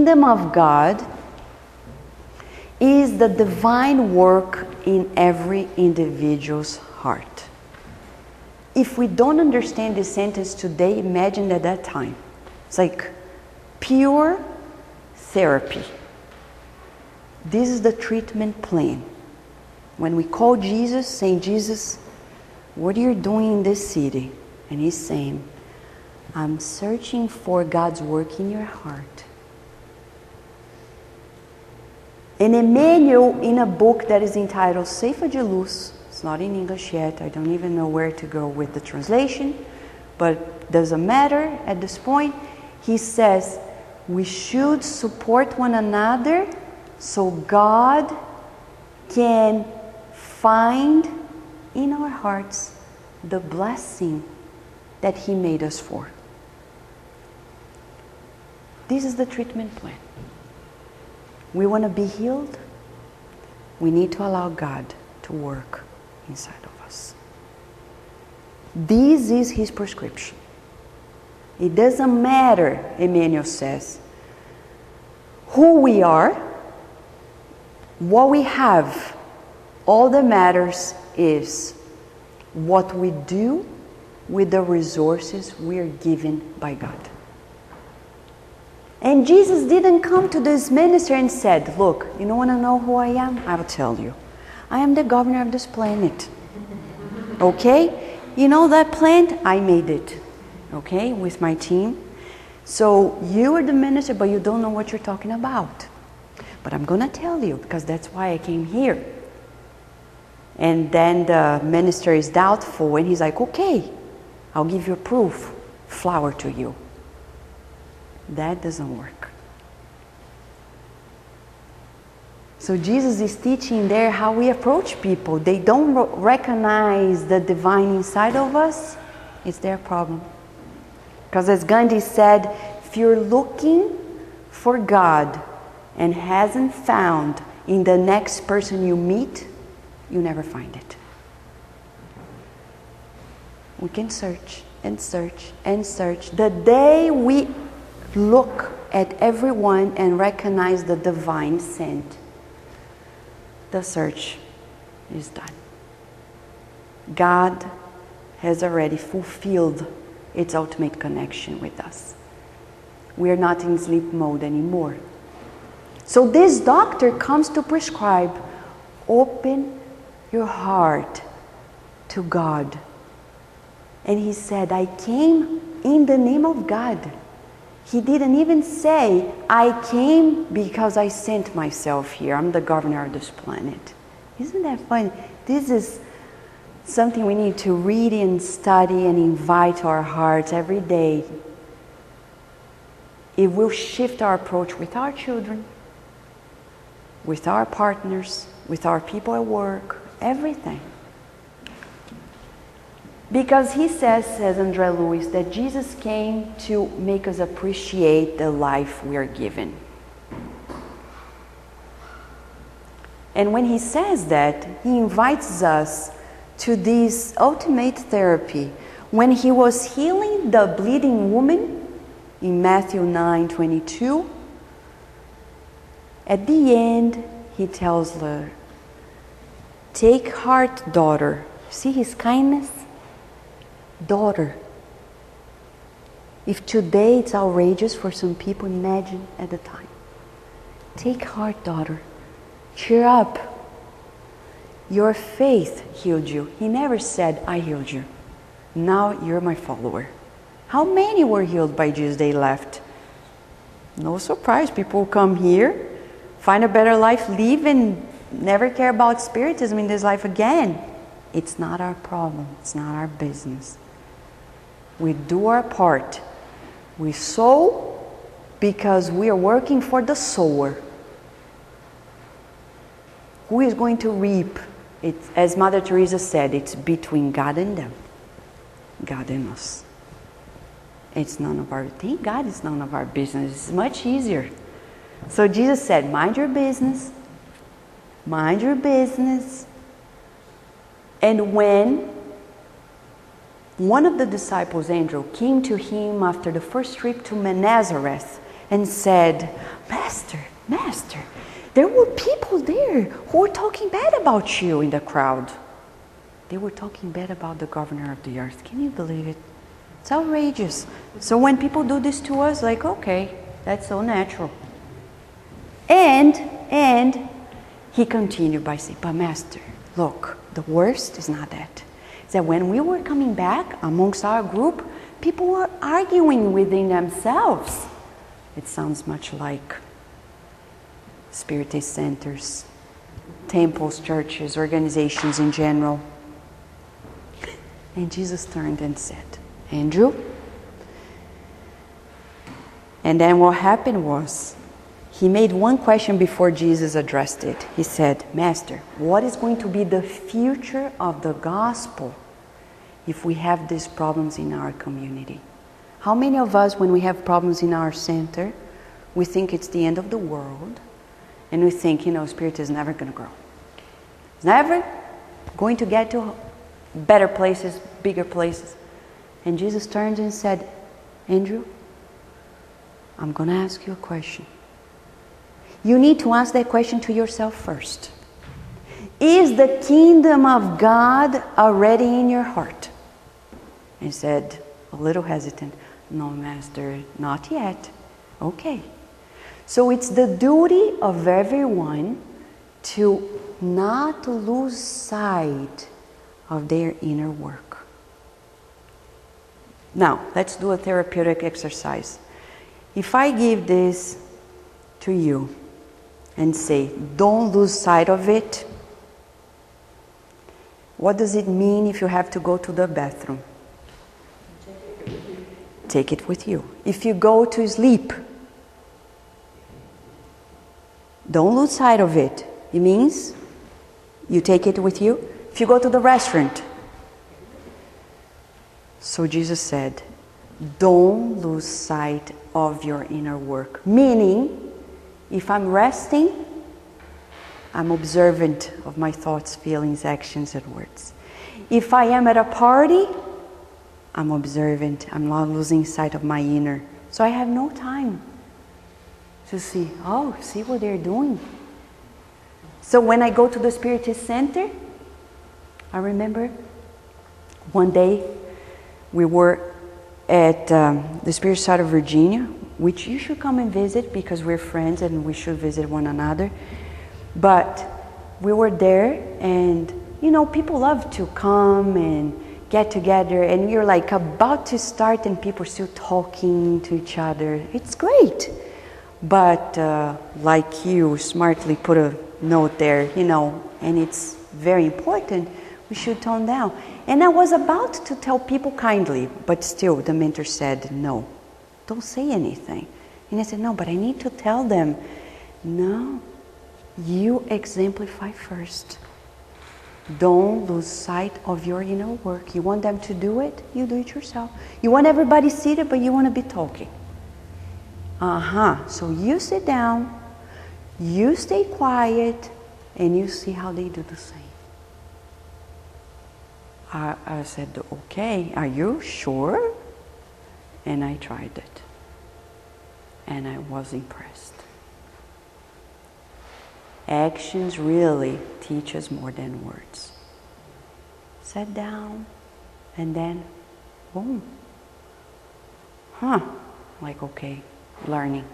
kingdom of God is the divine work in every individual's heart. If we don't understand this sentence today, imagine at that time. It's like pure therapy. This is the treatment plan. When we call Jesus, saying, Jesus, what are you doing in this city? And he's saying, I'm searching for God's work in your heart. And Emmanuel, in a book that is entitled Ceifa de Luz, it's not in English yet, I don't even know where to go with the translation, but doesn't matter at this point, he says, we should support one another so God can find in our hearts the blessing that he made us for. This is the treatment plan. We want to be healed. We need to allow God to work inside of us. This is his prescription. It doesn't matter, Emmanuel says, who we are, what we have. All that matters is what we do with the resources we are given by God. And Jesus didn't come to this minister and said, look, you don't want to know who I am? I will tell you. I am the governor of this planet. Okay? You know that plant? I made it. Okay? With my team. So you are the minister, but you don't know what you're talking about. But I'm going to tell you, because that's why I came here. And then the minister is doubtful, and he's like, okay, I'll give you proof. Flour to you. That doesn't work. So Jesus is teaching there how we approach people. They don't recognize the divine inside of us. It's their problem. Because as Gandhi said, if you're looking for God and hasn't found in the next person you meet, you never find it. We can search and search and search. The day we look at everyone and recognize the divine scent, the search is done. God has already fulfilled its ultimate connection with us. We are not in sleep mode anymore. So this doctor comes to prescribe, open your heart to God. And he said, I came in the name of God. He didn't even say, I came because I sent myself here. I'm the governor of this planet. Isn't that funny? This is something we need to read and study and invite our hearts every day. It will shift our approach with our children, with our partners, with our people at work, everything. Because he says Andre Lewis, that Jesus came to make us appreciate the life we are given. And when he says that, he invites us to this ultimate therapy. When he was healing the bleeding woman in Matthew 9:22, at the end, he tells her, take heart, daughter. See his kindness? Daughter. If today it's outrageous for some people, imagine at the time. Take heart, daughter. Cheer up. Your faith healed you. He never said, I healed you. Now you're my follower. How many were healed by Jesus? They left. No surprise. People come here, find a better life, leave, and never care about spiritism in this life again. It's not our problem. It's not our business. We do our part. We sow because we are working for the sower. Who is going to reap? It's, as Mother Teresa said, it's between God and them. God and us. It's none of our, thank God it's none of our business. It's much easier. So Jesus said, mind your business. Mind your business. And when one of the disciples, Andrew, came to him after the first trip to Nazareth and said, Master, Master, there were people there who were talking bad about you in the crowd. They were talking bad about the governor of the earth. Can you believe it? It's outrageous. So when people do this to us, like, okay, that's so natural. And he continued by saying, but Master, look, the worst is not that. It's that when we were coming back amongst our group, people were arguing within themselves. It sounds much like spiritist centers, temples, churches, organizations in general. And Jesus turned and said, Andrew. And then what happened was, he made one question before Jesus addressed it. He said, Master, what is going to be the future of the gospel if we have these problems in our community? How many of us, when we have problems in our center, we think it's the end of the world, and we think, spirit is never going to grow. It's never going to get to better places, bigger places. And Jesus turned and said, Andrew, I'm going to ask you a question. You need to ask that question to yourself first. Is the kingdom of God already in your heart? And he said, a little hesitant, no, Master, not yet. Okay. So it's the duty of everyone to not lose sight of their inner work. Now, let's do a therapeutic exercise. If I give this to you and say, don't lose sight of it, what does it mean if you have to go to the bathroom? Take it with you. If you go to sleep, don't lose sight of it. It means you take it with you. If you go to the restaurant. So Jesus said, don't lose sight of your inner work. Meaning, if I'm resting, I'm observant of my thoughts, feelings, actions, and words. If I am at a party, I'm observant. I'm not losing sight of my inner. So I have no time to see what they're doing. So when I go to the Spiritist Center, I remember one day we were at the Spirit side of Virginia, which you should come and visit because we're friends and we should visit one another. But we were there, and people love to come and get together, and you're like about to start and people are still talking to each other. It's great. But like you smartly put a note there, and it's very important, we should tone down. And I was about to tell people kindly, but still the mentor said, no, don't say anything. And I said, no, but I need to tell them. No, you exemplify first. Don't lose sight of your inner work. You want them to do it, you do it yourself. You want everybody seated, but you want to be talking. So you sit down, you stay quiet, and you see how they do the same. I said, okay, are you sure? And I tried it. And I was impressed. Actions really teach us more than words. Sat down, and then, boom. Like, okay, learning.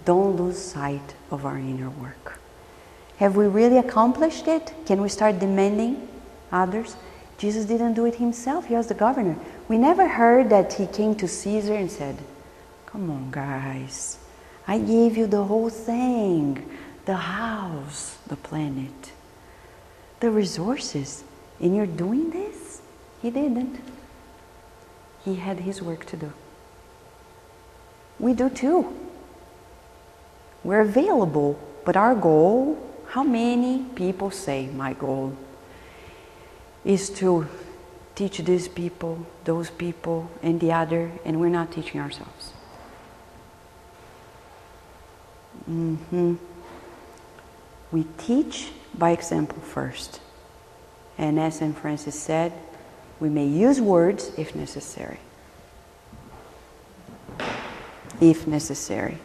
Don't lose sight of our inner work. Have we really accomplished it? Can we start demanding others? Jesus didn't do it himself. He was the governor. We never heard that he came to Caesar and said, come on, guys. I gave you the whole thing. The house, the planet, the resources. And you're doing this? He didn't. He had his work to do. We do too. We're available, but our goal, how many people say, my goal is to teach these people, those people, and the other, and we're not teaching ourselves. We teach by example first. And as St. Francis said, we may use words if necessary. if necessary.